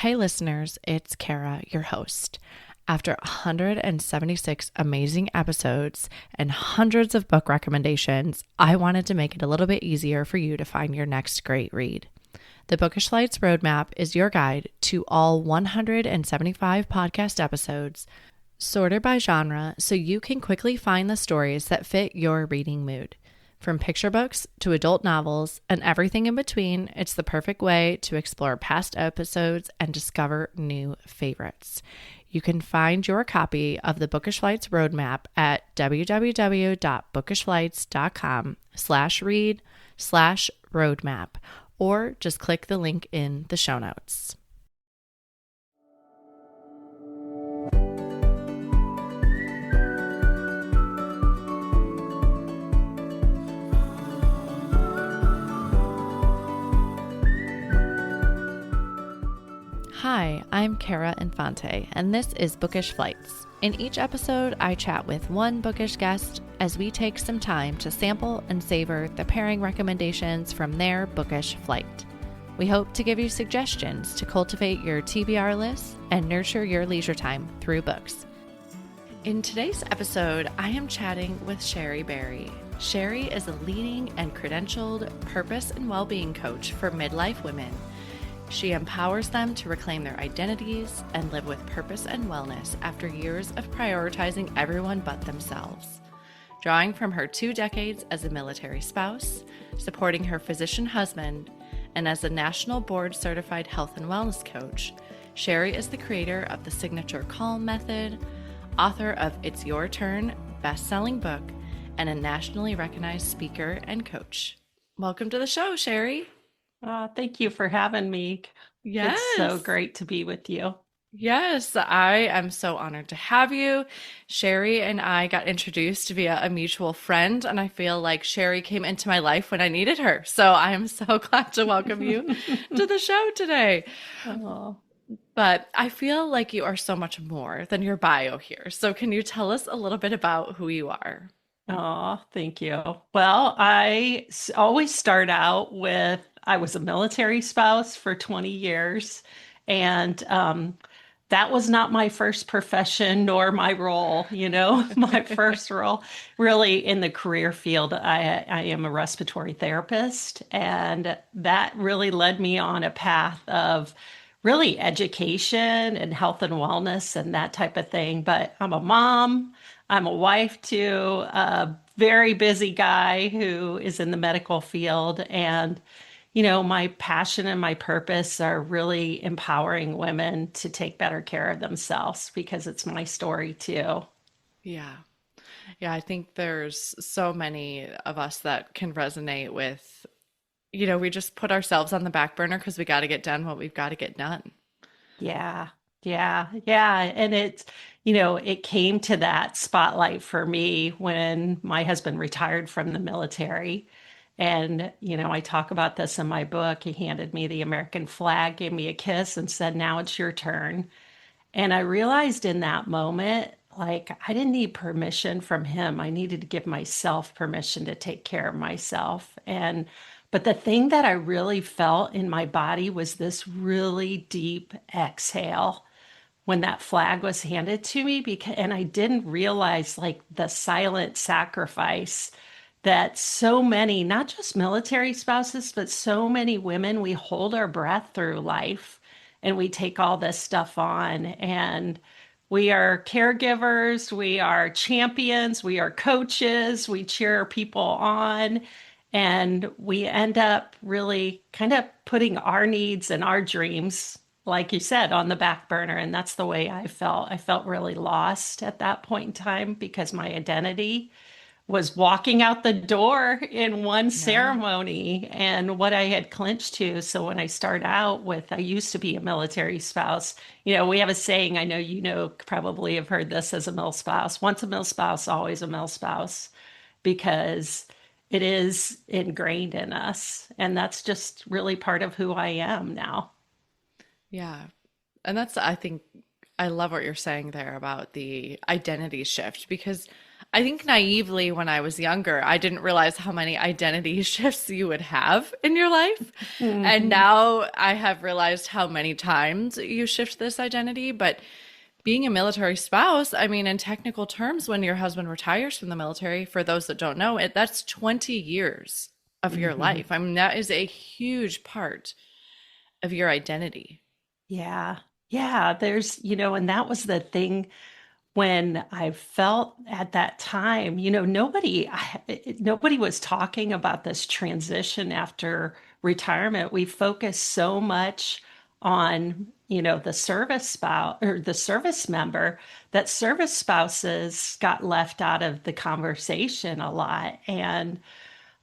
Hey listeners, it's Kara, your host. After 176 amazing episodes and hundreds of book recommendations, I wanted to make it a little bit easier for you to find your next great read. The Bookish Lights Roadmap is your guide to all 175 podcast episodes, sorted by genre so you can quickly find the stories that fit your reading mood. From picture books to adult novels and everything in between, it's the perfect way to explore past episodes and discover new favorites. You can find your copy of the Bookish Lights Roadmap at www.bookishlights.com/read/roadmap, or just click the link in the show notes. Hi, I'm Kara Infante, and this is Bookish Flights. In each episode, I chat with one bookish guest as we take some time to sample and savor the pairing recommendations from their bookish flight. We hope to give you suggestions to cultivate your TBR list and nurture your leisure time through books. In today's episode, I am chatting with Shari Bier. Shari is a leading and credentialed purpose and well-being coach for midlife women. She empowers them to reclaim their identities and live with purpose and wellness after years of prioritizing everyone but themselves. Drawing from her 2 decades as a military spouse, supporting her physician husband, and as a national board certified health and wellness coach, Shari is the creator of the signature Calm Method, author of It's Your Turn best-selling book, and a nationally recognized speaker and coach. Welcome to the show, Shari. Thank you for having me. Yes. It's so great to be with you. Yes, I am so honored to have you. Shari and I got introduced via a mutual friend, and I feel like Shari came into my life when I needed her. So I am so glad to welcome you to the show today. Oh. But I feel like you are so much more than your bio here. So can you tell us a little bit about who you are? Oh, thank you. Well, I always start out with I was a military spouse for 20 years, and that was not my first profession nor my role. My first role really in the career field. I am a respiratory therapist, and that really led me on a path of really education and health and wellness and that type of thing. But I'm a mom. I'm a wife to a very busy guy who is in the medical field. And, my passion and my purpose are really empowering women to take better care of themselves because it's my story too. Yeah. Yeah, I think there's so many of us that can resonate with, we just put ourselves on the back burner because we got to get done what we've got to get done. Yeah, yeah. And it came to that spotlight for me when my husband retired from the military. And, I talk about this in my book. He handed me the American flag, gave me a kiss, and said, "Now it's your turn." And I realized in that moment, like, I didn't need permission from him. I needed to give myself permission to take care of myself. But the thing that I really felt in my body was this really deep exhale when that flag was handed to me, and I didn't realize like the silent sacrifice that so many, not just military spouses, but so many women, we hold our breath through life and we take all this stuff on. And we are caregivers, we are champions, we are coaches, we cheer people on, and we end up really kind of putting our needs and our dreams, like you said, on the back burner. And that's the way I felt. I felt really lost at that point in time because my identity was walking out the door in one Yeah. ceremony and what I had clinched to. So when I start out with, I used to be a military spouse. We have a saying, I know probably have heard this as a mil spouse. Once a mil spouse, always a mil spouse, because it is ingrained in us. And that's just really part of who I am now. Yeah. I think, I love what you're saying there about the identity shift because I think naively when I was younger, I didn't realize how many identity shifts you would have in your life. And Hmm. now I have realized how many times you shift this identity. But being a military spouse, I mean, in technical terms, when your husband retires from the military, for those that don't know it, that's 20 years of your Hmm. life. I mean, that is a huge part of your identity. Yeah. Yeah. And that was the thing when I felt at that time, nobody was talking about this transition after retirement. We focused so much on, the service spouse or the service member that service spouses got left out of the conversation a lot. And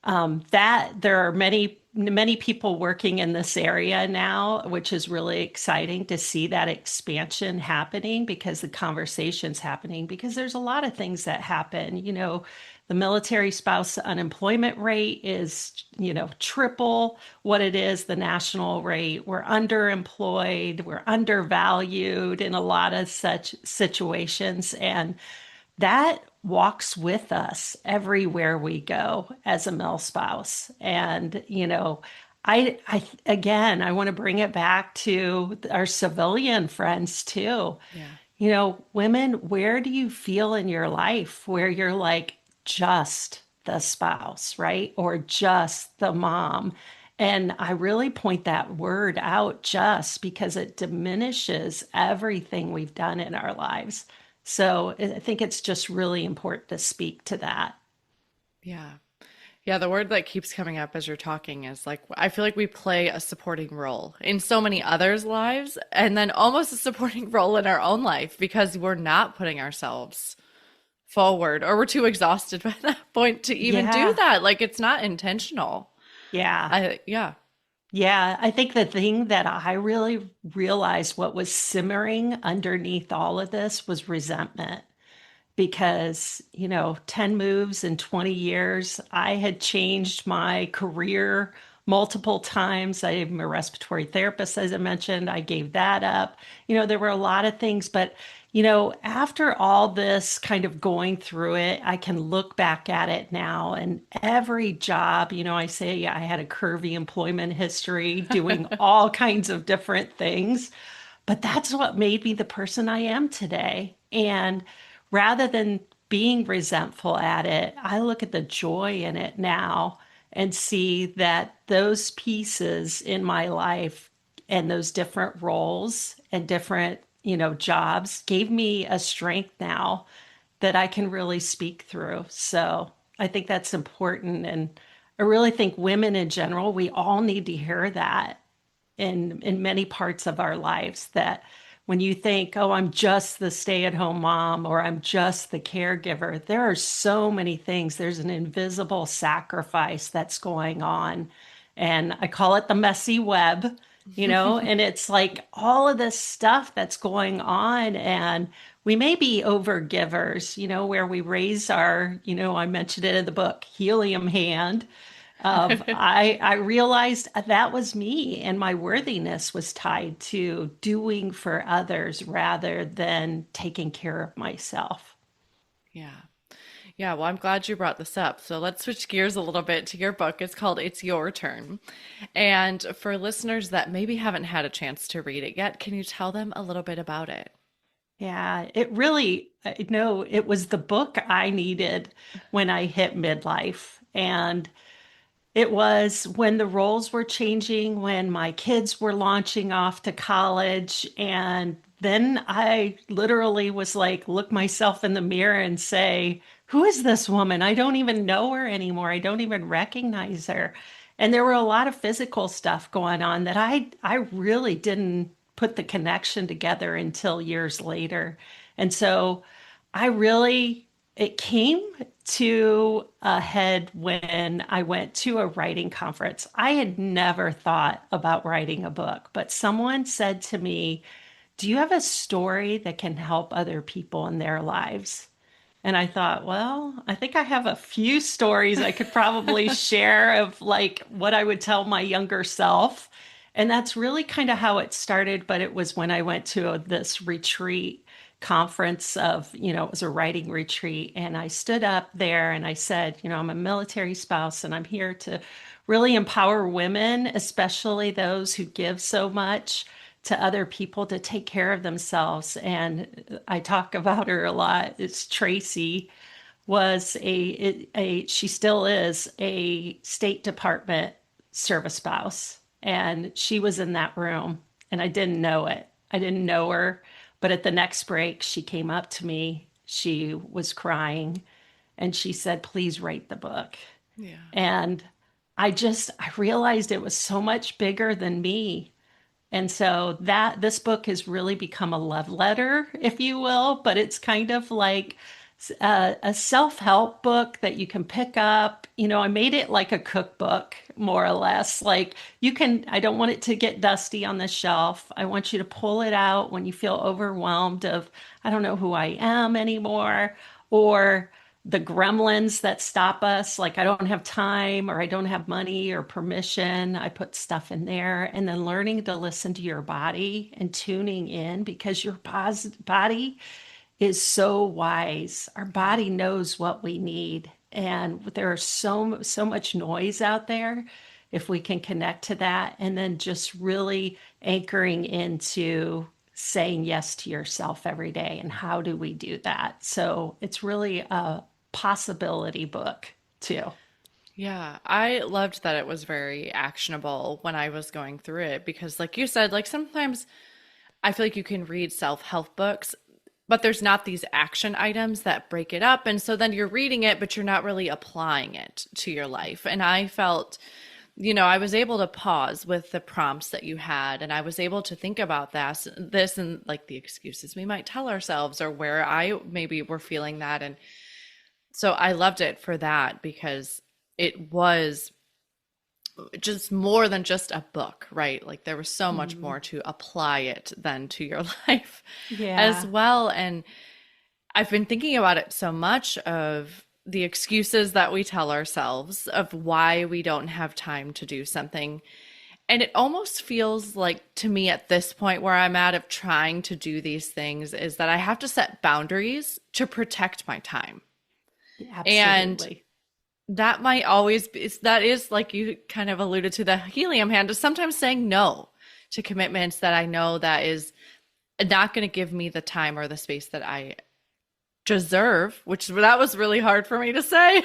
that there are many people working in this area now, which is really exciting to see that expansion happening because the conversation's happening because there's a lot of things that happen. The military spouse unemployment rate is, triple what it is the national rate. We're underemployed, we're undervalued in a lot of such situations. And that walks with us everywhere we go as a male spouse. And, I want to bring it back to our civilian friends too. Yeah. Women, where do you feel in your life where you're like just the spouse, right? Or just the mom? And I really point that word out just because it diminishes everything we've done in our lives. So I think it's just really important to speak to that. Yeah. Yeah, the word that keeps coming up as you're talking is like, I feel like we play a supporting role in so many others' lives, and then almost a supporting role in our own life because we're not putting ourselves forward or we're too exhausted by that point to even do Yeah. that. Like, it's not intentional. Yeah. Yeah. Yeah, I think the thing that I really realized what was simmering underneath all of this was resentment because, 10 moves in 20 years, I had changed my career multiple times. I'm a respiratory therapist, as I mentioned. I gave that up. There were a lot of things, but, after all this kind of going through it, I can look back at it now and every job, I say I had a curvy employment history doing all kinds of different things. But that's what made me the person I am today. And rather than being resentful at it, I look at the joy in it now and see that those pieces in my life and those different roles and different, jobs gave me a strength now that I can really speak through. So I think that's important. And I really think women in general, we all need to hear that in many parts of our lives that when you think, oh, I'm just the stay-at-home mom or I'm just the caregiver, there are so many things. There's an invisible sacrifice that's going on. And I call it the messy web, and it's like all of this stuff that's going on. And we may be over givers, where we raise our, I mentioned it in the book, helium hand of I realized that was me and my worthiness was tied to doing for others rather than taking care of myself. Yeah. Yeah. Well, I'm glad you brought this up. So let's switch gears a little bit to your book. It's called It's Your Turn. And for listeners that maybe haven't had a chance to read it yet, can you tell them a little bit about it? Yeah, it really, no, it was the book I needed when I hit midlife. And it was when the roles were changing, when my kids were launching off to college. And then I literally was like, look myself in the mirror and say, who is this woman? I don't even know her anymore. I don't even recognize her. And there were a lot of physical stuff going on that I really didn't put the connection together until years later. And so I really, it came to a head when I went to a writing conference. I had never thought about writing a book, but someone said to me, do you have a story that can help other people in their lives? And I thought, well, I think I have a few stories I could probably share of like what I would tell my younger self. And that's really kind of how it started. But it was when I went to this retreat conference of, it was a writing retreat. And I stood up there and I said, I'm a military spouse and I'm here to really empower women, especially those who give so much to other people, to take care of themselves. And I talk about her a lot. It's Tracy was she still is a State Department service spouse. And she was in that room and I didn't know it. I didn't know her. But at the next break, she came up to me. She was crying and she said, please write the book. Yeah. And I realized it was so much bigger than me. And so that this book has really become a love letter, if you will, but it's kind of like a self-help book that you can pick up. I made it like a cookbook, more or less. Like I don't want it to get dusty on the shelf. I want you to pull it out when you feel overwhelmed of, I don't know who I am anymore, or the gremlins that stop us, like I don't have time or I don't have money or permission. I put stuff in there, and then learning to listen to your body and tuning in, because your body is so wise. Our body knows what we need. And there is so much noise out there. If we can connect to that, and then just really anchoring into saying yes to yourself every day. And how do we do that? So it's really a possibility book too. Yeah, I loved that it was very actionable when I was going through it because, like you said, like sometimes I feel like you can read self-help books, but there's not these action items that break it up. And so then you're reading it, but you're not really applying it to your life. And I felt, I was able to pause with the prompts that you had, and I was able to think about this and like the excuses we might tell ourselves or where I maybe were feeling that. And so I loved it for that because it was just more than just a book, right? Like there was so much more to apply it than to your life as Yeah. well. And I've been thinking about it so much of the excuses that we tell ourselves of why we don't have time to do something. And it almost feels like to me at this point where I'm at of trying to do these things is that I have to set boundaries to protect my time. And Absolutely. that might always be, that is like you kind of alluded to the helium hand, is sometimes saying no to commitments that I know that is not going to give me the time or the space that I deserve, which that was really hard for me to say.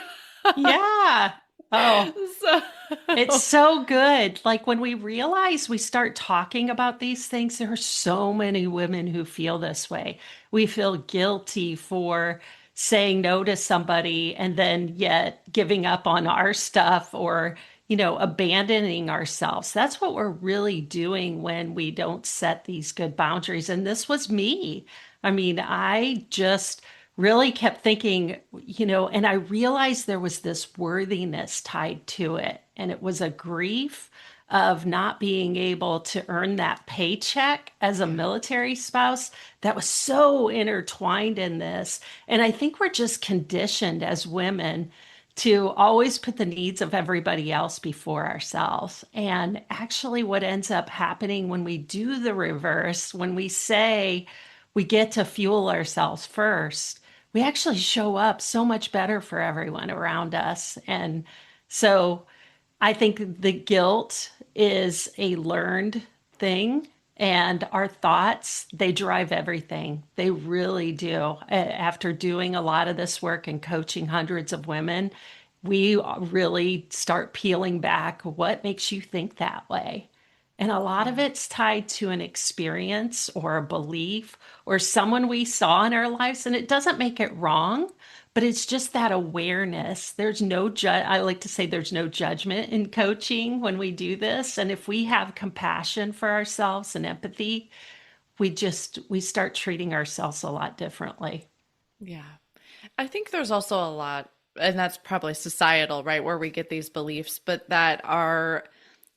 Yeah. Oh, So, it's so good. Like when we realize we start talking about these things, there are so many women who feel this way. We feel guilty for saying no to somebody and then yet giving up on our stuff, or, abandoning ourselves. That's what we're really doing when we don't set these good boundaries. And this was me. I mean, I just really kept thinking, and I realized there was this worthiness tied to it. And it was a grief of not being able to earn that paycheck as a yeah, military spouse that was so intertwined in this. And I think we're just conditioned as women to always put the needs of everybody else before ourselves. And actually, what ends up happening when we do the reverse, when we say we get to fuel ourselves first, we actually show up so much better for everyone around us. And so I think the guilt is a learned thing, and our thoughts, they drive everything. They really do. After doing a lot of this work and coaching hundreds of women, we really start peeling back what makes you think that way. And a lot of yeah, it's tied to an experience or a belief or someone we saw in our lives. And it doesn't make it wrong, but it's just that awareness. There's no I like to say there's no judgment in coaching when we do this. And if we have compassion for ourselves and empathy, we start treating ourselves a lot differently. yeah. I think there's also a lot, and that's probably societal, right, where we get these beliefs, but that our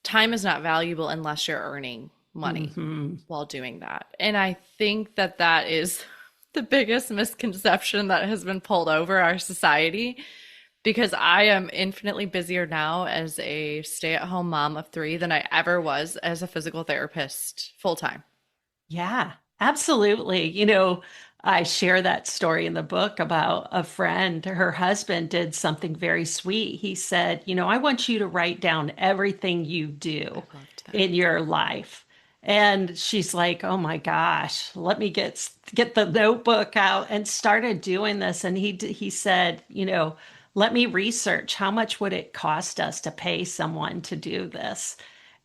time is not valuable unless you're earning money Hmm. while doing that. And I think that that is the biggest misconception that has been pulled over our society because I am infinitely busier now as a stay-at-home mom of three than I ever was as a physical therapist full time. Yeah, absolutely. I share that story in the book about a friend. Her husband did something very sweet. He said, I want you to write down everything you I do loved that. in your life. And she's like, "Oh my gosh, let me get the notebook out," and started doing this. And he said, "Let me research how much would it cost us to pay someone to do this?"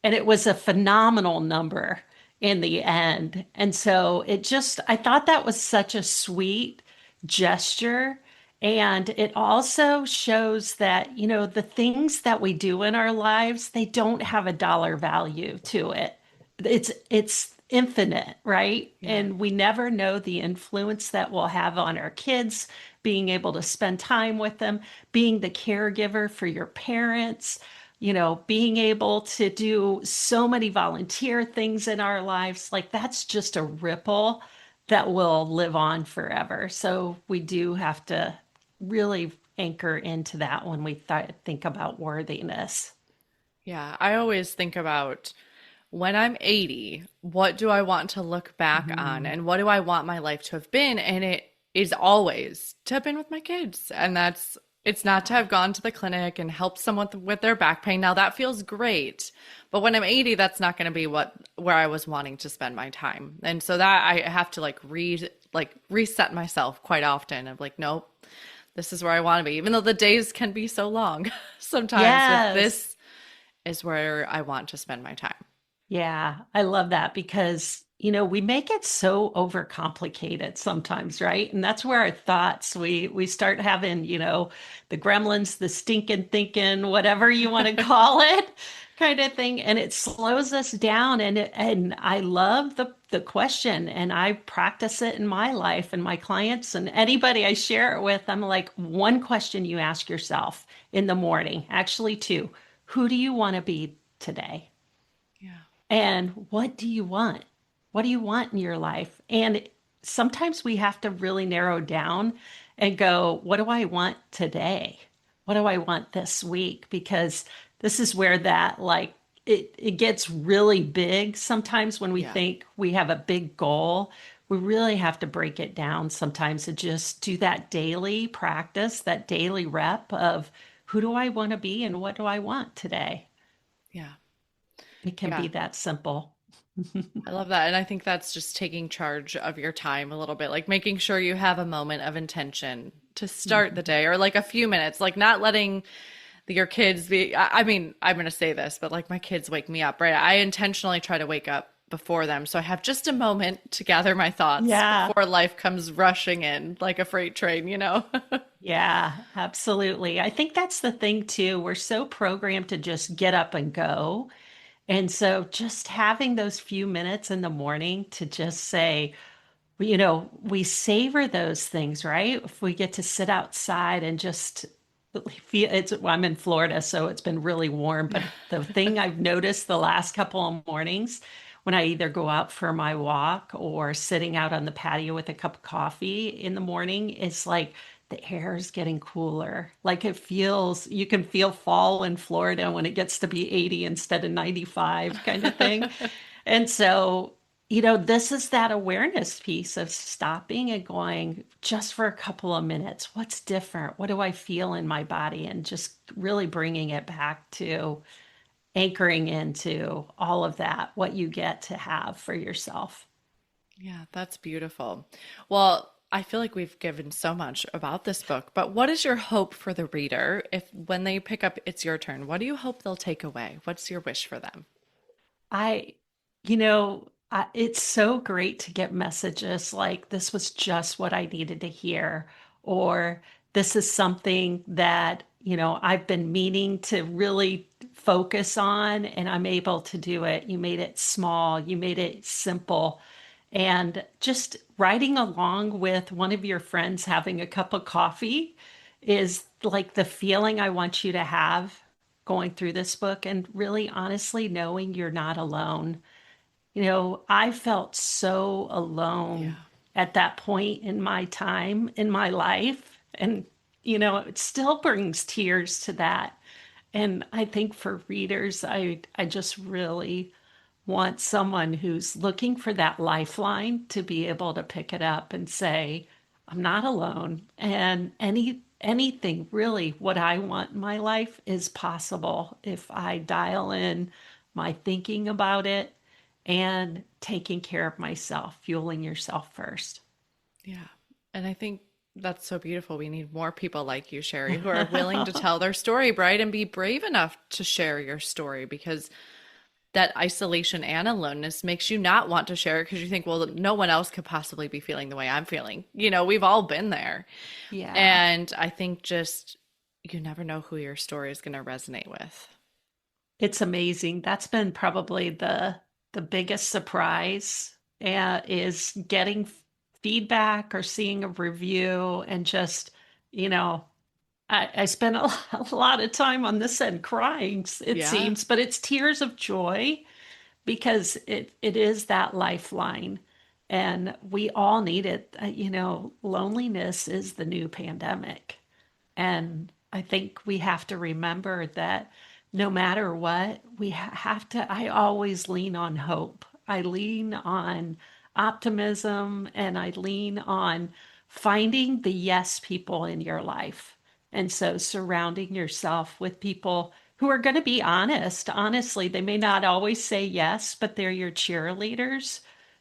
And it was a phenomenal number in the end. And so I thought that was such a sweet gesture. And it also shows that, the things that we do in our lives, they don't have a dollar value to it. It's infinite, right? Yeah. And we never know the influence that we'll have on our kids, being able to spend time with them, being the caregiver for your parents, being able to do so many volunteer things in our lives. Like that's just a ripple that will live on forever. So we do have to really anchor into that when we think about worthiness. Yeah, I always think about when I'm 80, what do I want to look back on Mhm. and what do I want my life to have been? And it is always to have been with my kids. And it's not to Yeah. have gone to the clinic and helped someone with their back pain. Now that feels great. But when I'm 80, that's not going to be where I was wanting to spend my time. And so that I have to reset myself quite often of like, nope, this is where I want to be. Even though the days can be so long sometimes, but Yes. this is where I want to spend my time. Yeah, I love that because, we make it so overcomplicated sometimes, right? And that's where our thoughts, we start having, the gremlins, the stinking thinking, whatever you want to call it, kind of thing, and it slows us down. And I love the question, and I practice it in my life and my clients and anybody I share it with. I'm like, one question you ask yourself in the morning, actually two, who do you want to be today? Yeah. And what do you want? What do you want in your life? And sometimes we have to really narrow down and go, what do I want today? What do I want this week? Because this is where it gets really big. Sometimes when we Yeah. think we have a big goal, we really have to break it down sometimes and just do that daily practice, that daily rep of who do I want to be and what do I want today? Yeah. It can be Yeah. that simple. I love that. And I think that's just taking charge of your time a little bit, like making sure you have a moment of intention to start the Mhm. day or like a few minutes, like not letting your kids be. I mean, I'm going to say this, but like my kids wake me up, right? I intentionally try to wake up before them. So I have just a moment to gather my thoughts Yeah, before life comes rushing in like a freight train, you know? yeah, absolutely. I think that's the thing too. We're so programmed to just get up and go. And so just having those few minutes in the morning to just say, we savor those things, right? If we get to sit outside and just feel well, I'm in Florida, so it's been really warm. But the thing I've noticed the last couple of mornings when I either go out for my walk or sitting out on the patio with a cup of coffee in the morning is like the air is getting cooler. Like you can feel fall in Florida when it gets to be 80 instead of 95 kind of thing. And so this is that awareness piece of stopping and going just for a couple of minutes. What's different? What do I feel in my body? And just really bringing it back to anchoring into all of that, what you get to have for yourself. Yeah, that's beautiful. Well, I feel like we've given so much about this book, but what is your hope for the reader if when they pick up It's Your Turn, what do you hope they'll take away? What's your wish for them? I, it's so great to get messages like this was just what I needed to hear, or this is something that, I've been meaning to really focus on and I'm able to do it. You made it small, you made it simple. And just riding along with one of your friends having a cup of coffee is like the feeling I want you to have going through this book and really honestly knowing you're not alone. I felt so alone Yeah. at that point in my time in my life. And, it still brings tears to that. And I think for readers, I just really want someone who's looking for that lifeline to be able to pick it up and say, I'm not alone. And anything really what I want in my life is possible if I dial in my thinking about it and taking care of myself, fueling yourself first. Yeah. And I think that's so beautiful. We need more people like you, Shari, who are willing to tell their story, right? And be brave enough to share your story because that isolation and aloneness makes you not want to share it because you think, well, no one else could possibly be feeling the way I'm feeling. We've all been there. Yeah. And I think just you never know who your story is going to resonate with. It's amazing. That's been probably the biggest surprise is getting feedback or seeing a review and just, you know, I spent a lot of time on this end crying, it Yeah. seems, but it's tears of joy because it is that lifeline and we all need it. Loneliness is the new pandemic. And I think we have to remember that no matter what, we have to, I always lean on hope. I lean on optimism and I lean on finding the yes people in your life. And so surrounding yourself with people who are going to be honest. Honestly, they may not always say yes, but they're your cheerleaders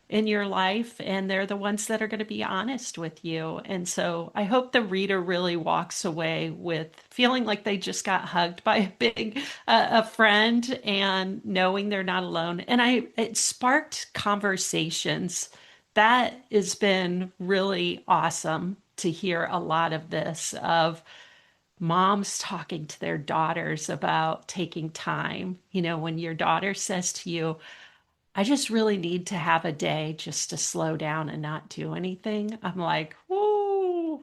in your life and they're the ones that are going to be honest with you. And so I hope the reader really walks away with feeling like they just got hugged by a big a friend and knowing they're not alone. And it sparked conversations. That has been really awesome to hear a lot of this of moms talking to their daughters about taking time. When your daughter says to you, I just really need to have a day just to slow down and not do anything. I'm like, whoa,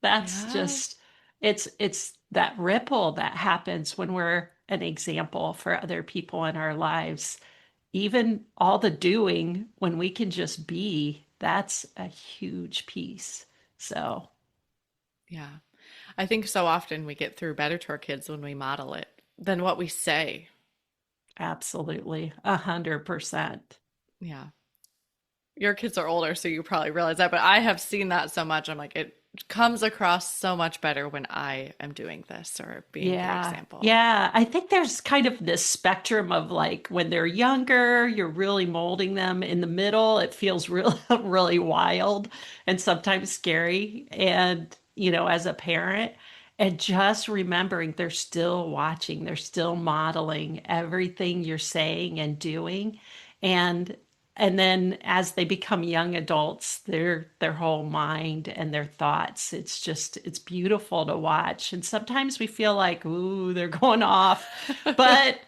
that's Yeah. just it's that ripple that happens when we're an example for other people in our lives. Even all the doing when we can just be, that's a huge piece. So, Yeah. I think so often we get through better to our kids when we model it than what we say. absolutely, 100%. Yeah. Your kids are older, so you probably realize that, but I have seen that so much. I'm like, it comes across so much better when I am doing this or being the Yeah. example. Yeah. I think there's kind of this spectrum of like when they're younger, you're really molding them. In the middle, it feels really, really wild and sometimes scary. And, as a parent, and just remembering they're still watching, they're still modeling everything you're saying and doing. And and then as they become young adults, their whole mind and their thoughts, it's beautiful to watch. And sometimes we feel like, ooh, they're going off, but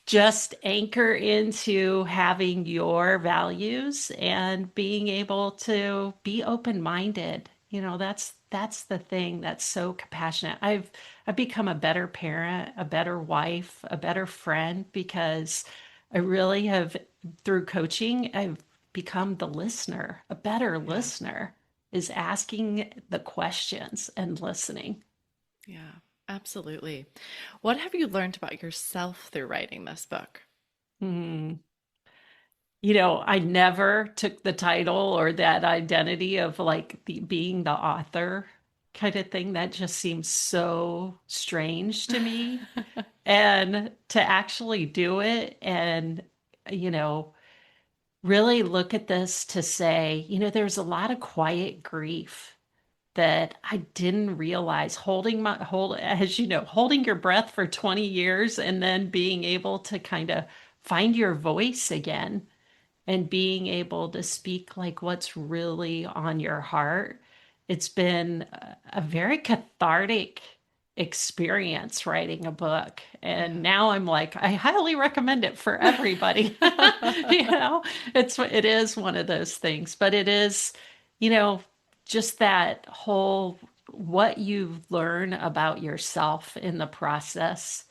just anchor into having your values and being able to be open-minded. That's the thing that's so compassionate. I've become a better parent, a better wife, a better friend because I really have through coaching, I've become the listener. A better Yeah. listener is asking the questions and listening. Yeah. Absolutely. What have you learned about yourself through writing this book? Hmm. I never took the title or that identity of like being the author kind of thing. That just seems so strange to me. And to actually do it and, you know, really look at this to say, there's a lot of quiet grief that I didn't realize as holding your breath for 20 years and then being able to kind of find your voice again and being able to speak like what's really on your heart. It's been a very cathartic experience writing a book. And Yeah. now I'm like, I highly recommend it for everybody. you know, it is one of those things, but it is, you know, just that whole what you learn about yourself in the process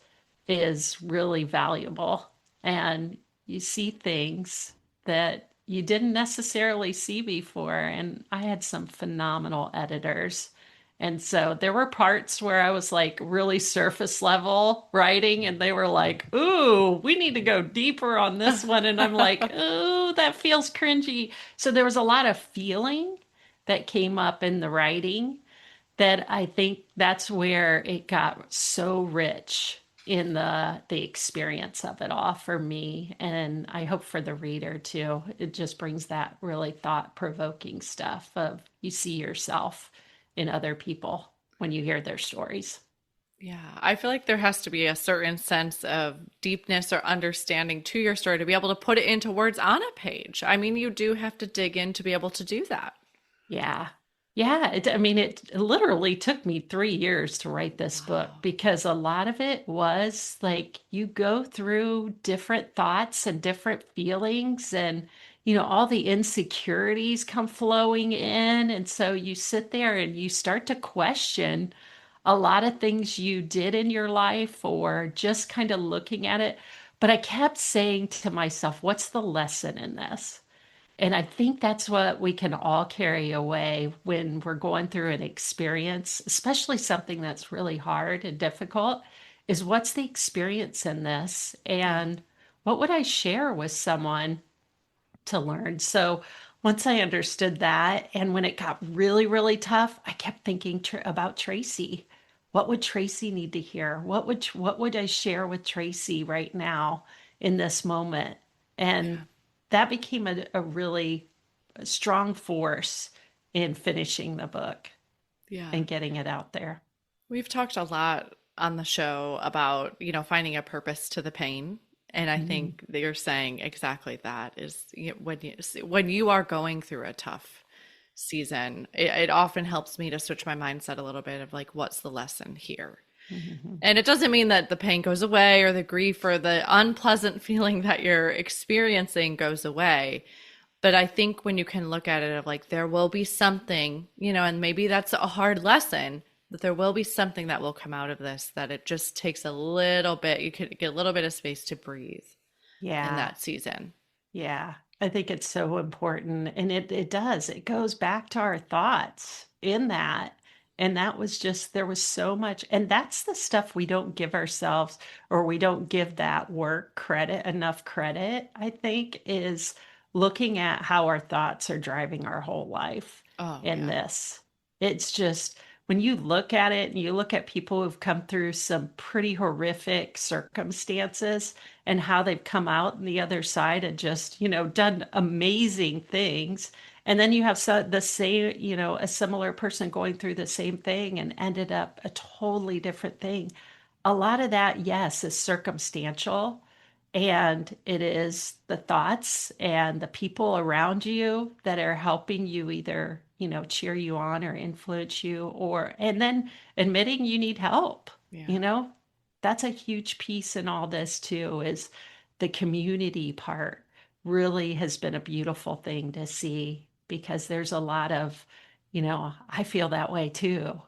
is really valuable. And you see things that you didn't necessarily see before. And I had some phenomenal editors. And so there were parts where I was like really surface level writing, and they were like, "Ooh, we need to go deeper on this one." And I'm like, "Ooh, that feels cringy." So there was a lot of feeling that came up in the writing that I think that's where it got so rich in the experience of it all for me, and I hope for the reader too. It just brings that really thought-provoking stuff of you see yourself in other people when you hear their stories. Yeah, I feel like there has to be a certain sense of deepness or understanding to your story to be able to put it into words on a page. I mean, you do have to dig in to be able to do that. Yeah. Yeah. I mean, it literally took me 3 years to write this book Wow. because a lot of it was like you go through different thoughts and different feelings, and, all the insecurities come flowing in. And so you sit there and you start to question a lot of things you did in your life or just kind of looking at it. But I kept saying to myself, what's the lesson in this? And I think that's what we can all carry away when we're going through an experience, especially something that's really hard and difficult, is what's the experience in this? Yeah. And what would I share with someone to learn? So once I understood that, and when it got really, really tough, I kept thinking about Tracy. What would Tracy need to hear? What would I share with Tracy right now in this moment? Yeah. And that became a really strong force in finishing the book Yeah. and getting it out there. We've talked a lot on the show about, finding a purpose to the pain. And I Mhm. think that you're saying exactly that is when you are going through a tough season, it often helps me to switch my mindset a little bit of like, what's the lesson here? Mhm. And it doesn't mean that the pain goes away or the grief or the unpleasant feeling that you're experiencing goes away. But I think when you can look at it of like, there will be something, and maybe that's a hard lesson, that there will be something that will come out of this, that it just takes a little bit, you could get a little bit of space to breathe in Yeah. that season. Yeah, I think it's so important. And it does. It goes back to our thoughts in that. And that was just, there was so much. And that's the stuff we don't give ourselves, or we don't give that work enough credit, I think, is looking at how our thoughts are driving our whole life Oh, in yeah. this. It's just, when you look at it and you look at people who've come through some pretty horrific circumstances and how they've come out on the other side and just, done amazing things. And then you have the same, a similar person going through the same thing and ended up a totally different thing. A lot of that, yes, is circumstantial. And it is the thoughts and the people around you that are helping you either, cheer you on or influence you, and then admitting you need help, Yeah. you know? That's a huge piece in all this too, is the community part really has been a beautiful thing to see, because there's a lot of, I feel that way too.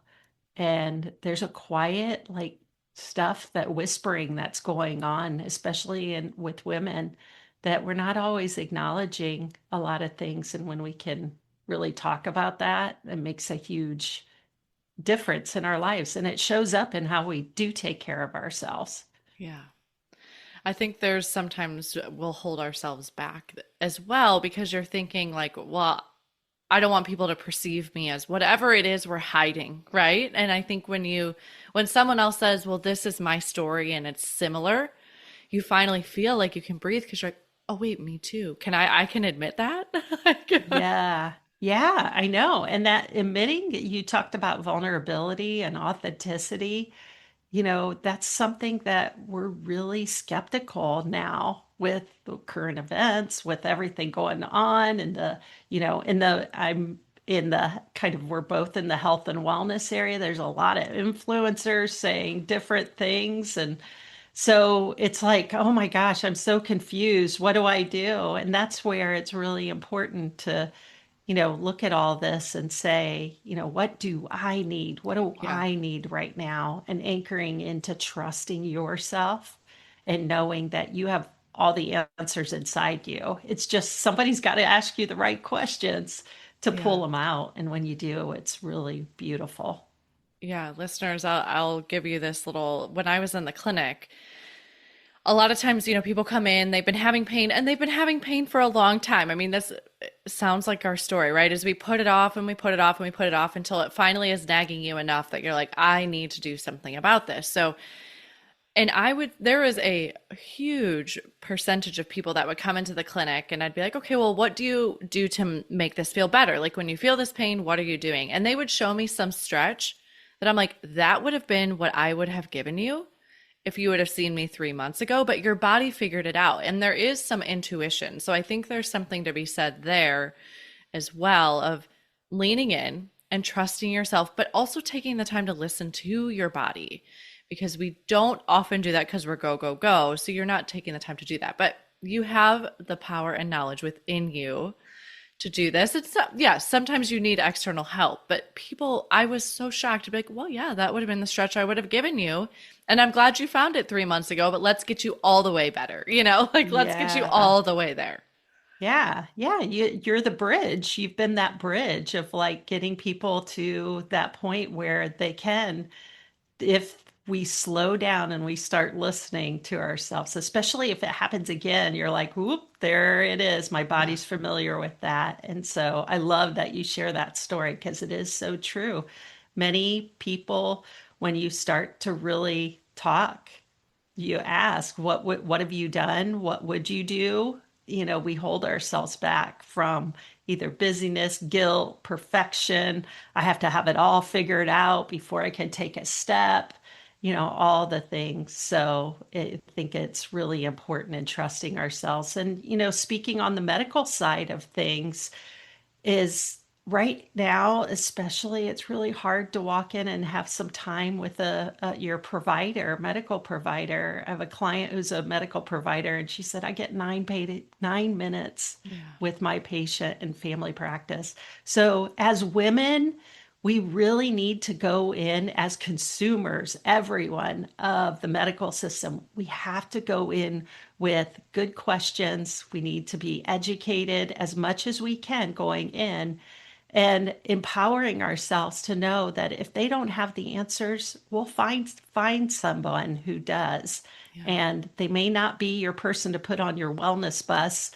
And there's a quiet, like, stuff, that whispering that's going on, especially in with women, that we're not always acknowledging a lot of things. And when we can really talk about that, it makes a huge difference in our lives. And it shows up in how we do take care of ourselves. Yeah. I think there's sometimes we'll hold ourselves back as well because you're thinking like, well, I don't want people to perceive me as whatever it is we're hiding, right? And I think when someone else says, well, this is my story and it's similar, you finally feel like you can breathe because you're like, oh, wait, me too. I can admit that? Yeah. Yeah, I know. And that admitting, you talked about vulnerability and authenticity. That's something that we're really skeptical now with the current events, with everything going on, and I'm in the kind of, we're both in the health and wellness area. There's a lot of influencers saying different things. And so it's like, oh my gosh, I'm so confused. What do I do? And that's where it's really important to, look at all this and say, what do I need? What do Yeah. I need right now? And anchoring into trusting yourself and knowing that you have all the answers inside you. It's just somebody's got to ask you the right questions to Yeah. pull them out. And when you do, it's really beautiful. Yeah, listeners, I'll give you this little. When I was in the clinic, a lot of times, people come in, they've been having pain and they've been having pain for a long time. I mean, this sounds like our story, right? As we put it off and we put it off and we put it off until it finally is nagging you enough that you're like, I need to do something about this. So, and there is a huge percentage of people that would come into the clinic and I'd be like, okay, well, what do you do to make this feel better? Like when you feel this pain, what are you doing? And they would show me some stretch that I'm like, that would have been what I would have given you if you would have seen me 3 months ago, but your body figured it out. And there is some intuition. So I think there's something to be said there as well of leaning in and trusting yourself, but also taking the time to listen to your body because we don't often do that because we're go, go, go. So you're not taking the time to do that. But you have the power and knowledge within you to do this. It's not, yeah, sometimes you need external help, but I was so shocked to be like, well, yeah, that would have been the stretch I would have given you. And I'm glad you found it 3 months ago, but let's get you all the way better, like let's get you Yeah. all the way there. Yeah, yeah, you're the bridge. You've been that bridge of like getting people to that point where they can, if we slow down and we start listening to ourselves, especially if it happens again, you're like, whoop, there it is. My Yeah. body's familiar with that. And so I love that you share that story because it is so true. Many people, when you start to really talk, you ask, what have you done? What would you do? We hold ourselves back from either busyness, guilt, perfection. I have to have it all figured out before I can take a step, all the things. So I think it's really important in trusting ourselves. And, speaking on the medical side of things, is right now, especially, it's really hard to walk in and have some time with your provider, medical provider. I have a client who's a medical provider, and she said, I get 9 minutes Yeah. with my patient in family practice. So as women, we really need to go in as consumers, everyone of the medical system. We have to go in with good questions. We need to be educated as much as we can going in and empowering ourselves to know that if they don't have the answers, we'll find someone who does. Yeah. And they may not be your person to put on your wellness bus,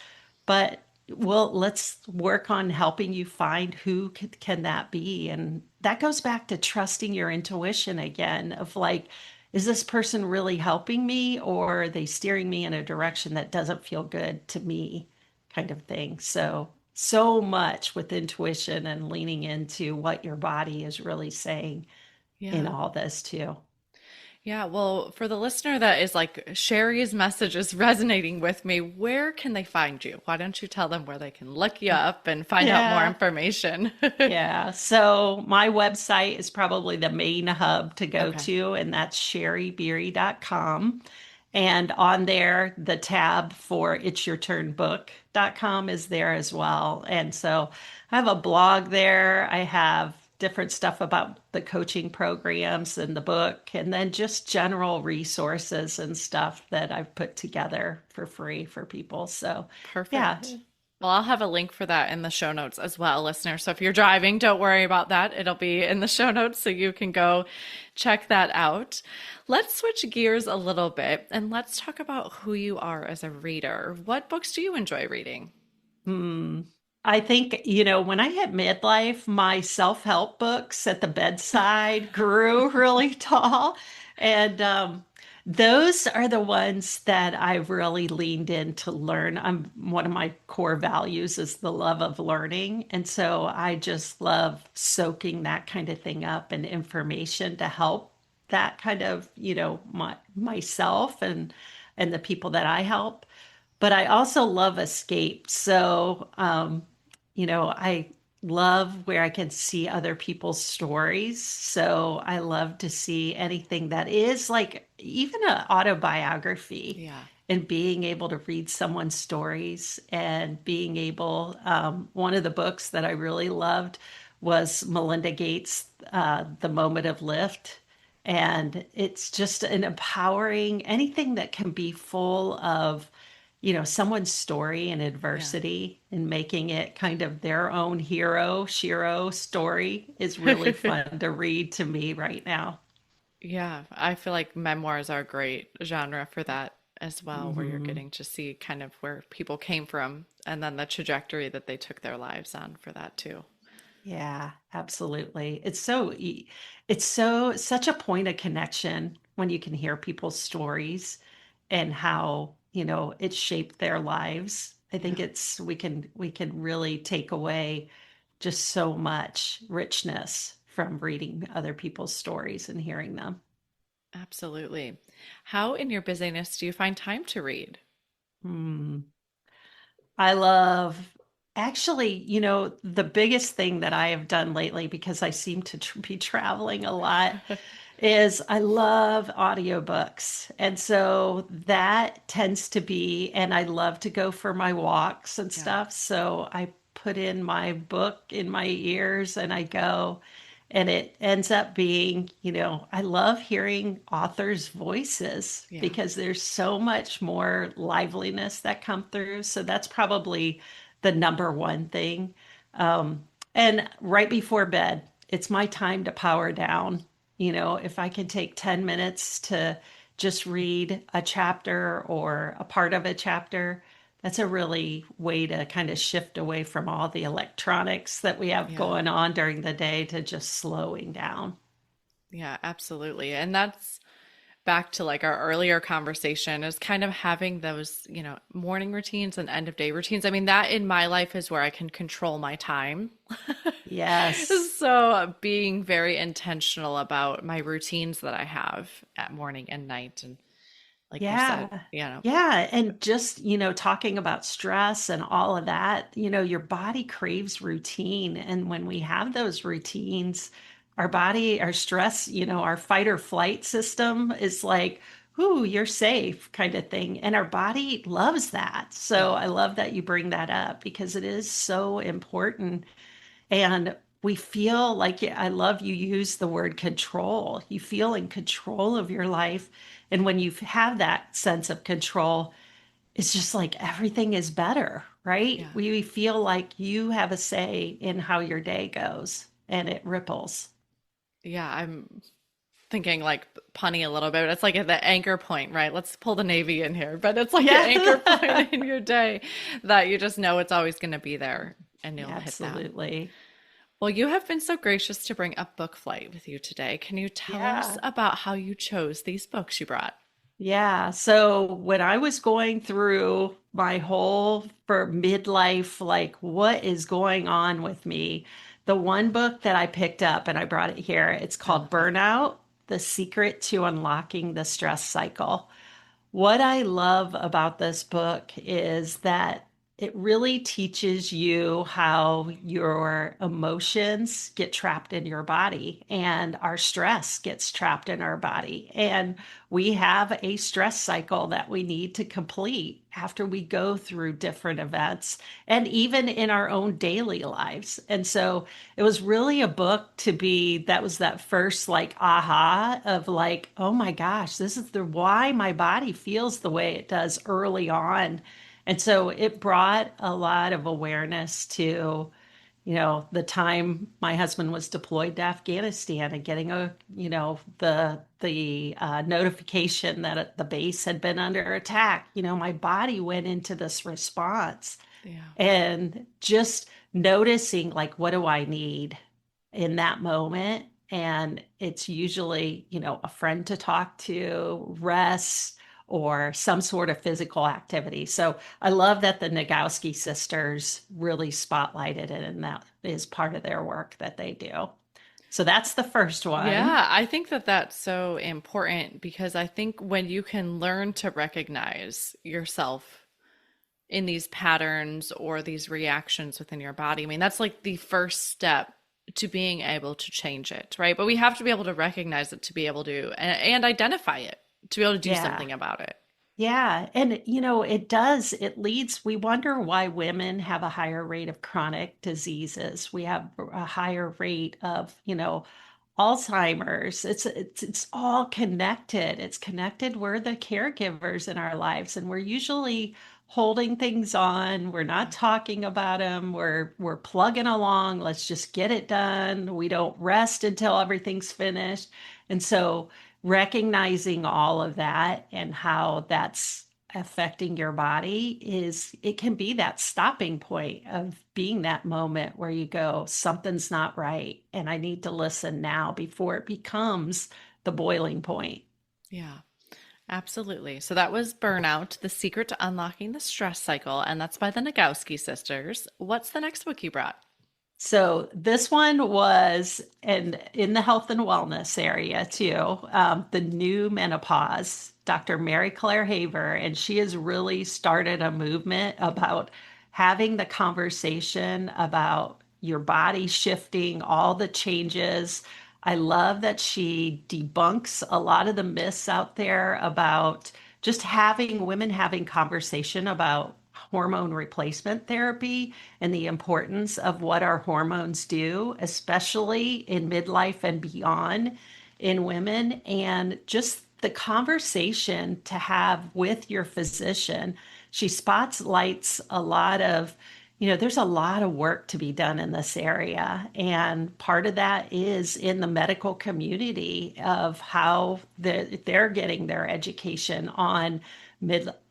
but well, let's work on helping you find who can that be. And that goes back to trusting your intuition again of like, is this person really helping me or are they steering me in a direction that doesn't feel good to me, kind of thing. So much with intuition and leaning into what your body is really saying in Yeah. all this too. Yeah. Well, for the listener that is like, Shari's message is resonating with me, where can they find you? Why don't you tell them where they can look you up and find out more Yeah. information? Yeah. So my website is probably the main hub to go Okay. to, and that's sharibieri.com. And on there, the tab for It's Your Turn Book.com is there as well. And so I have a blog there. I have different stuff about the coaching programs and the book, and then just general resources and stuff that I've put together for free for people. So, yeah. Perfect. Well, I'll have a link for that in the show notes as well, listener. So if you're driving, don't worry about that. It'll be in the show notes so you can go check that out. Let's switch gears a little bit and let's talk about who you are as a reader. What books do you enjoy reading? Hmm. I think, when I hit midlife, my self-help books at the bedside grew really tall. And those are the ones that I've really leaned in to learn. One of my core values is the love of learning. And so I just love soaking that kind of thing up and information to help that kind of, myself and the people that I help. But I also love escape. So, I love where I can see other people's stories. So I love to see anything that is like even an autobiography Yeah, and being able to read someone's stories and being able, one of the books that I really loved was Melinda Gates' The Moment of Lift. And it's just an empowering anything that can be full of someone's story and Yeah. adversity and making it kind of their own hero, Shiro story is really fun to read to me right now. Yeah, I feel like memoirs are a great genre for that as well, where you're Hmm. getting to see kind of where people came from and then the trajectory that they took their lives on for that too. Yeah, absolutely. It's such a point of connection when you can hear people's stories and how, it shaped their lives. I think Yeah, we can really take away just so much richness from reading other people's stories and hearing them. absolutely. How in your busyness do you find time to read? Hmm. I love actually, the biggest thing that I have done lately because I seem to be traveling a lot is I love audiobooks. And so that tends to be, and I love to go for my walks and Yeah, stuff. So I put in my book in my ears and I go, and it ends up being, I love hearing authors' voices yeah, because there's so much more liveliness that come through. So that's probably the number one thing. Um, and right before bed, it's my time to power down. If I can take 10 minutes to just read a chapter or a part of a chapter, that's a really way to kind of shift away from all the electronics that we have yeah, going on during the day to just slowing down. yeah, absolutely. And that's back to like our earlier conversation is kind of having those, morning routines and end of day routines. I mean, that in my life is where I can control my time. Yes. So being very intentional about my routines that I have at morning and night. And like you said, Yeah. you know, Yeah. And just, talking about stress and all of that, your body craves routine. And when we have those routines, our body, our stress, our fight or flight system is like, ooh, you're safe kind of thing. And our body loves that. So yeah, I love that you bring that up because it is so important. And we feel like, yeah, I love you use the word control. You feel in control of your life. And when you have that sense of control, it's just like everything is better, right? yeah. We feel like you have a say in how your day goes and it ripples. Yeah, I'm thinking like punny a little bit. It's like at the anchor point, right? Let's pull the Navy in here, but it's like an anchor Yeah. point in your day that you just know it's always going to be there and you'll hit that. Absolutely. Well, you have been so gracious to bring up Book Flight with you today. Can you tell us Yeah. about how you chose these books you brought? Yeah. So when I was going through my whole for midlife, like what is going on with me, the one book that I picked up and I brought it here, it's I called love it. Burnout: The Secret to Unlocking the Stress Cycle. What I love about this book is that it really teaches you how your emotions get trapped in your body and our stress gets trapped in our body. And we have a stress cycle that we need to complete after we go through different events and even in our own daily lives. And so it was really a book to be that was that first like aha of like, oh my gosh, this is the why my body feels the way it does early on. And so it brought a lot of awareness to, the time my husband was deployed to Afghanistan and getting the notification that the base had been under attack. My body went into this response Yeah. and just noticing like what do I need in that moment. And it's usually a friend to talk to, rest, or some sort of physical activity. So I love that the Nagowski sisters really spotlighted it, and that is part of their work that they do. So that's the first one. Yeah, I think that that's so important because I think when you can learn to recognize yourself in these patterns or these reactions within your body, I mean, that's like the first step to being able to change it, right? But we have to be able to recognize it to be able to and identify it to be able to do Yeah. something about it. Yeah. And, it leads, we wonder why women have a higher rate of chronic diseases. We have a higher rate of, Alzheimer's. It's all connected. It's connected. We're the caregivers in our lives, and we're usually holding things on. We're not talking about them. We're plugging along. Let's just get it done. We don't rest until everything's finished. And so recognizing all of that and how that's affecting your body is it can be that stopping point of being that moment where you go, something's not right and I need to listen now before it becomes the boiling point. Yeah. Absolutely. So that was Burnout, The Secret to Unlocking the Stress Cycle, and that's by the Nagowski sisters. What's the next book you brought? So this one was in the health and wellness area too. The new menopause, Dr. Mary Claire Haver, and she has really started a movement about having the conversation about your body shifting, all the changes. I love that she debunks a lot of the myths out there about just having women having conversation about hormone replacement therapy and the importance of what our hormones do, especially in midlife and beyond in women, and just the conversation to have with your physician. She spotlights a lot of, there's a lot of work to be done in this area. And part of that is in the medical community of how they're getting their education on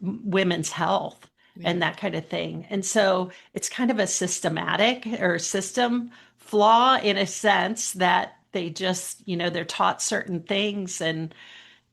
women's health Yeah. and that kind of thing. And so it's kind of a systematic or system flaw in a sense that they just, they're taught certain things and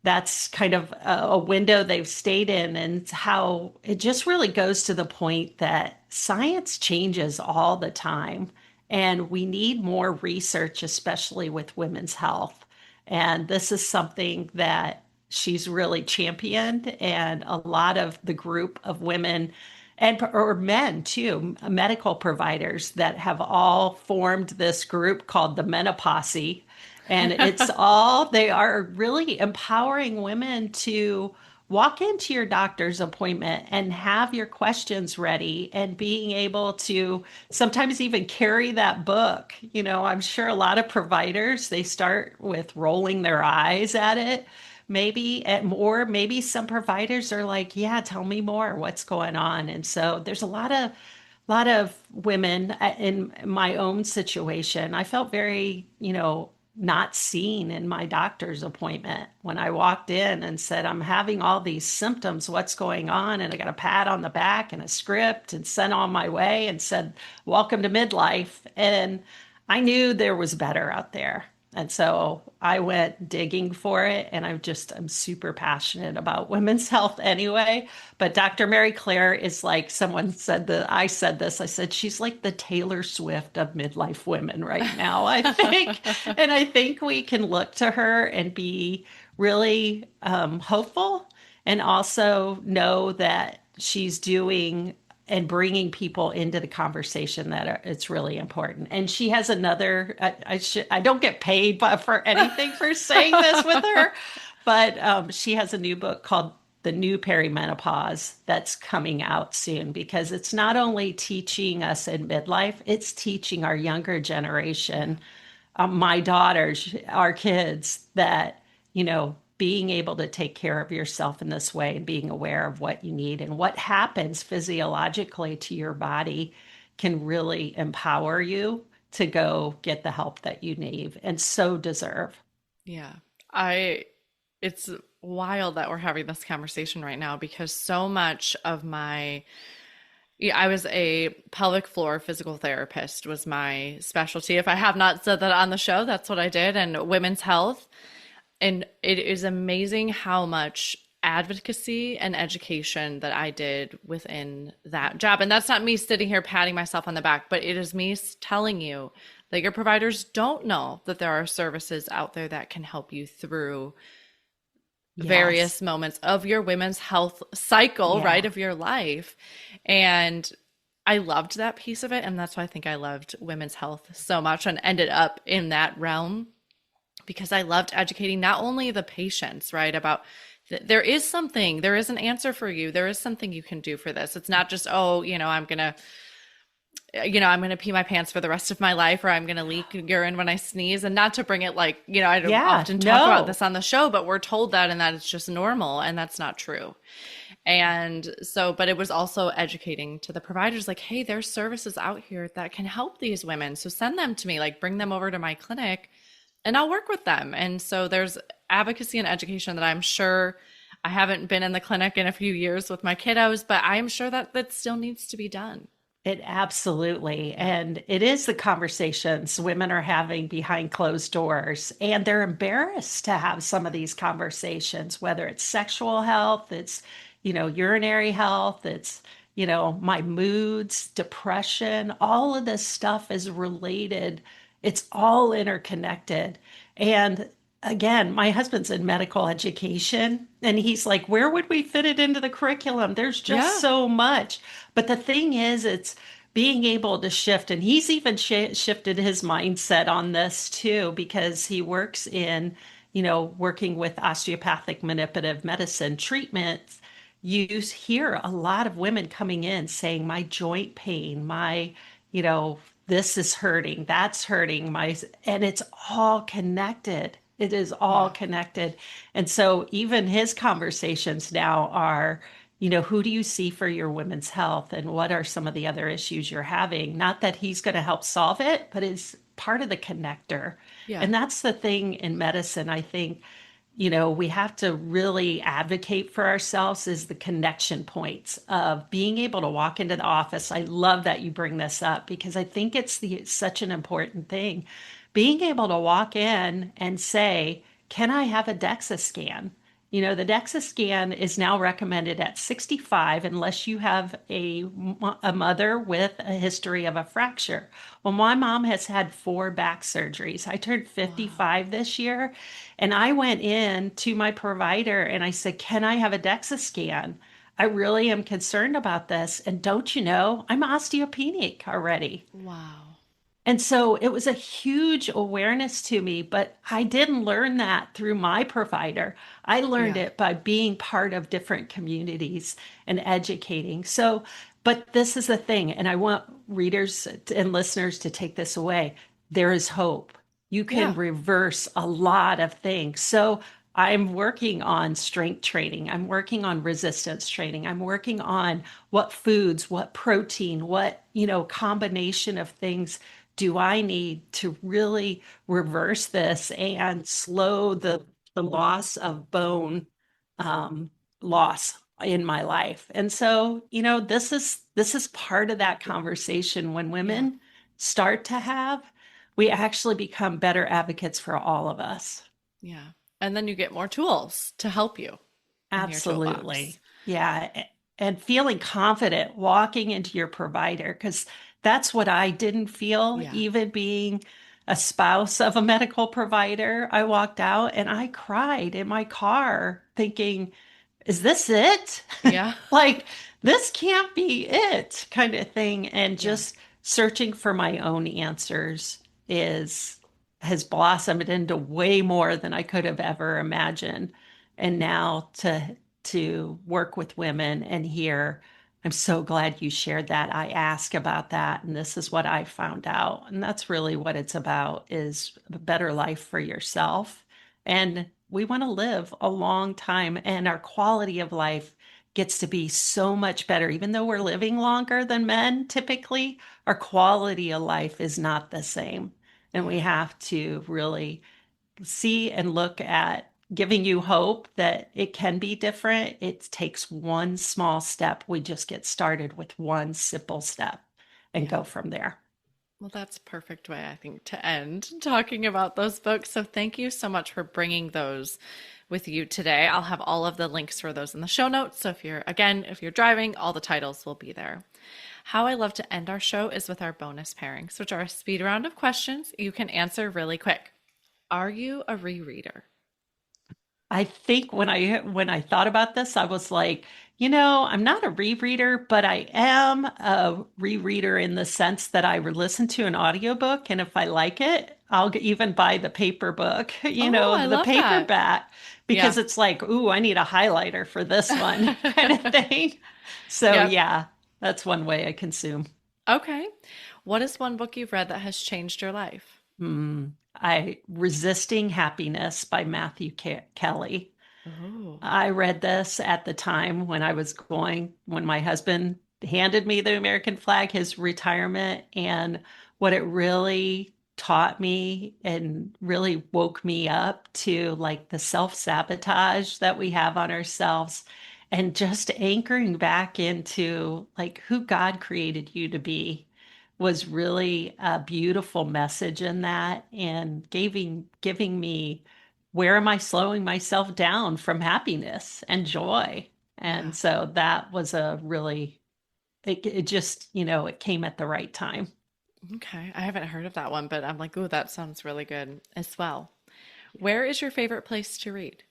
that's kind of a window they've stayed in, and how it just really goes to the point that science changes all the time and we need more research, especially with women's health. And this is something that she's really championed, and a lot of the group of women and or men too, medical providers that have all formed this group called the Menopause, and it's all, they are really empowering women to walk into your doctor's appointment and have your questions ready and being able to sometimes even carry that book. I'm sure a lot of providers, they start with rolling their eyes at it. Maybe at more, maybe some providers are like, yeah, tell me more, what's going on? And so there's a lot of women in my own situation. I felt very, not seen in my doctor's appointment when I walked in and said, I'm having all these symptoms. What's going on? And I got a pat on the back and a script and sent on my way and said, welcome to midlife. And I knew there was better out there. And so I went digging for it. And I'm super passionate about women's health anyway. But Dr. Mary Claire is like, someone said that I said this, I said, she's like the Taylor Swift of midlife women right now, I think. And I think we can look to her and be really hopeful, and also know that she's doing and bringing people into the conversation that it's really important. And she has another, I don't get paid for anything for saying this with her, but she has a new book called The New Perimenopause that's coming out soon, because it's not only teaching us in midlife, it's teaching our younger generation, my daughters, our kids, that, being able to take care of yourself in this way and being aware of what you need and what happens physiologically to your body can really empower you to go get the help that you need and so deserve. Yeah. It's wild that we're having this conversation right now because so much of yeah, I was a pelvic floor physical therapist was my specialty. If I have not said that on the show, that's what I did, and women's health. And it is amazing how much advocacy and education that I did within that job. And that's not me sitting here patting myself on the back, but it is me telling you that your providers don't know that there are services out there that can help you through Yes. various moments of your women's health cycle, right, Yeah. of your life. And I loved that piece of it. And that's why I think I loved women's health so much and ended up in that realm, because I loved educating not only the patients, right, about there is an answer for you. There is something you can do for this. It's not just, oh, I'm going to pee my pants for the rest of my life, or I'm going to leak urine when I sneeze. And not to bring it like, I don't Yeah. often talk about No. this on the show, but we're told that and that it's just normal. And that's not true. And so, but it was also educating to the providers like, hey, there's services out here that can help these women. So send them to me, like bring them over to my clinic and I'll work with them. And so there's advocacy and education that I'm sure I haven't been in the clinic in a few years with my kiddos, but I'm sure that that still needs to be done. It absolutely. Yeah. And it is the conversations women are having behind closed doors. And they're embarrassed to have some of these conversations, whether it's sexual health, it's, urinary health, it's, my moods, depression, all of this stuff is related. It's all interconnected. And again, my husband's in medical education, and he's like, where would we fit it into the curriculum? There's just Yeah. so much. But the thing is, it's being able to shift, and he's even shifted his mindset on this too, because he works in, working with osteopathic manipulative medicine treatments. You hear a lot of women coming in saying, my joint pain, my, this is hurting, that's hurting, and it's all connected. It is all Yeah. connected. And so even his conversations now are, who do you see for your women's health and what are some of the other issues you're having? Not that he's going to help solve it, but is part of the connector. Yeah. And that's the thing in medicine, I think, we have to really advocate for ourselves is the connection points of being able to walk into the office. I love that you bring this up because I think such an important thing. Being able to walk in and say, can I have a DEXA scan? The DEXA scan is now recommended at 65 unless you have a mother with a history of a fracture. Well, my mom has had 4 back surgeries. I turned Wow. 55 this year, and I went in to my provider and I said, can I have a DEXA scan? I really am concerned about this. And don't you know, I'm osteopenic already. Wow. And so it was a huge awareness to me, but I didn't learn that through my provider. I learned Yeah. it by being part of different communities and educating. So, but this is the thing, and I want readers and listeners to take this away. There is hope. You can Yeah. reverse a lot of things. So, I'm working on strength training. I'm working on resistance training. I'm working on what foods, what protein, what, combination of things do I need to really reverse this and slow the loss of bone um, loss in my life? And so, this is part of that conversation when Yeah. women start to have, we actually become better advocates for all of us. Yeah. And then you get more tools to help you in your toolbox. Absolutely. Yeah. And feeling confident walking into your provider, because that's what I didn't feel, Yeah. even being a spouse of a medical provider. I walked out and I cried in my car thinking, is this it? Yeah. Like, this can't be it, kind of thing. And Yeah. just searching for my own answers is has blossomed into way more than I could have ever imagined. And now to work with women and hear, I'm so glad you shared that. I asked about that, and this is what I found out. And that's really what it's about, is a better life for yourself. And we want to live a long time, and our quality of life gets to be so much better. Even though we're living longer than men, typically, our quality of life is not the same. And we Yeah. have to really see and look at giving you hope that it can be different. It takes one small step. We just get started with one simple step and Yeah. go from there. Well, that's a perfect way, I think, to end talking about those books. So thank you so much for bringing those with you today. I'll have all of the links for those in the show notes. So if you're driving, all the titles will be there. How I love to end our show is with our bonus pairings, which are a speed round of questions you can answer really quick. Are you a rereader? I think when I thought about this, I was like, I'm not a rereader, but I am a rereader in the sense that I listen to an audiobook, and if I like it, even buy the paper book, Oh, I the love that. paperback, Yeah. because it's like, ooh, I need a highlighter for this one kind of thing. So Yep. yeah, that's one way I consume. Okay. What is one book you've read that has changed your life? I Resisting Happiness by Matthew Kelly. Oh, I read this at the time when my husband handed me the American flag, his retirement, and what it really taught me and really woke me up to like the self-sabotage that we have on ourselves and just anchoring back into like who God created you to be was really a beautiful message in that and giving me where am I slowing myself down from happiness and joy? yeah. And so that was a really, it just, it came at the right time. Okay. I haven't heard of that one, but I'm like, oh, that sounds really good as well. Yeah. Where is your favorite place to read?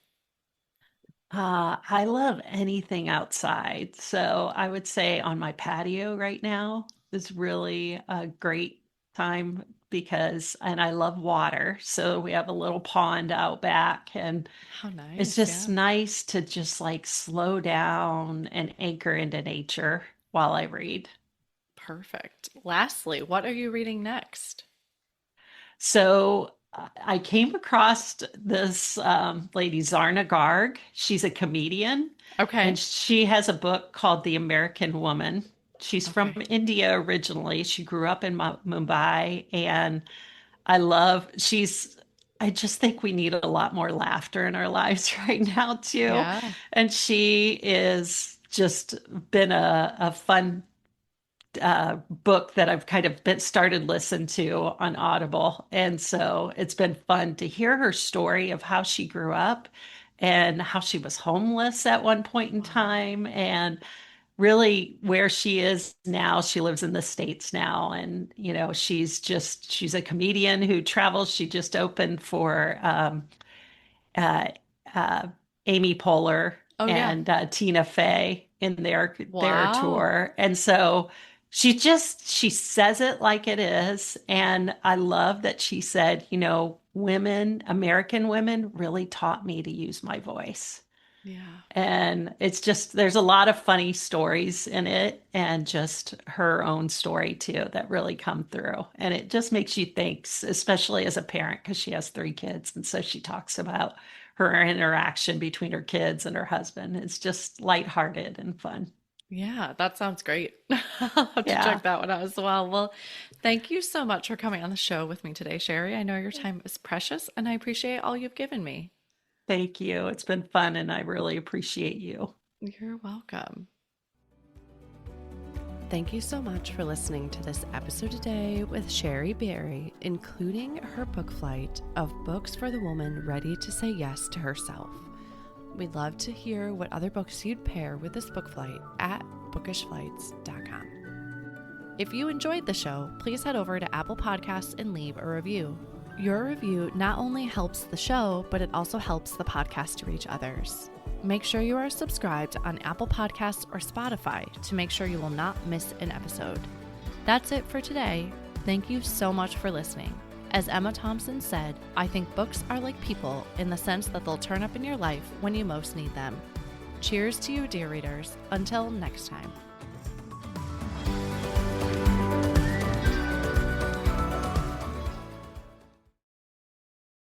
I love anything outside. So I would say on my patio right now is really a great time and I love water. So we have a little pond out back and How it's nice. just Yeah. nice to just like slow down and anchor into nature while I read. Perfect. Lastly, what are you reading next? So I came across this lady, Zarna Garg. She's a comedian, and Okay. she has a book called The American Woman. She's from Okay. India originally. She grew up in Mumbai, and I just think we need a lot more laughter in our lives right now, too. Yeah. And she is just been a fun book that I've kind of started listen to on Audible. And so it's been fun to hear her story of how she grew up and how she was homeless at one point in Wow. time and really where she is now. She lives in the States now. And, she's a comedian who travels. She just opened for uh, uh, Amy Poehler Oh, yeah. and Tina Fey in their Wow. tour. And so she says it like it is. And I love that she said, American women really taught me to use my voice. Yeah. And it's just, there's a lot of funny stories in it and just her own story too that really come through. And it just makes you think, especially as a parent, because she has 3 kids. And so she talks about her interaction between her kids and her husband. It's just lighthearted and fun. Yeah, that sounds great. I'll have to Yeah. check that one out as well. Well, thank you so much for coming on the show with me today, Shari. I know your time is precious and I appreciate all you've given me. Thank you. It's been fun and I really appreciate you. You're welcome. Thank you so much for listening to this episode today with Shari Bier, including her book flight of books for the woman ready to say yes to herself. We'd love to hear what other books you'd pair with this book flight at bookishflights.com. If you enjoyed the show, please head over to Apple Podcasts and leave a review. Your review not only helps the show, but it also helps the podcast to reach others. Make sure you are subscribed on Apple Podcasts or Spotify to make sure you will not miss an episode. That's it for today. Thank you so much for listening. As Emma Thompson said, I think books are like people in the sense that they'll turn up in your life when you most need them. Cheers to you, dear readers. Until next time.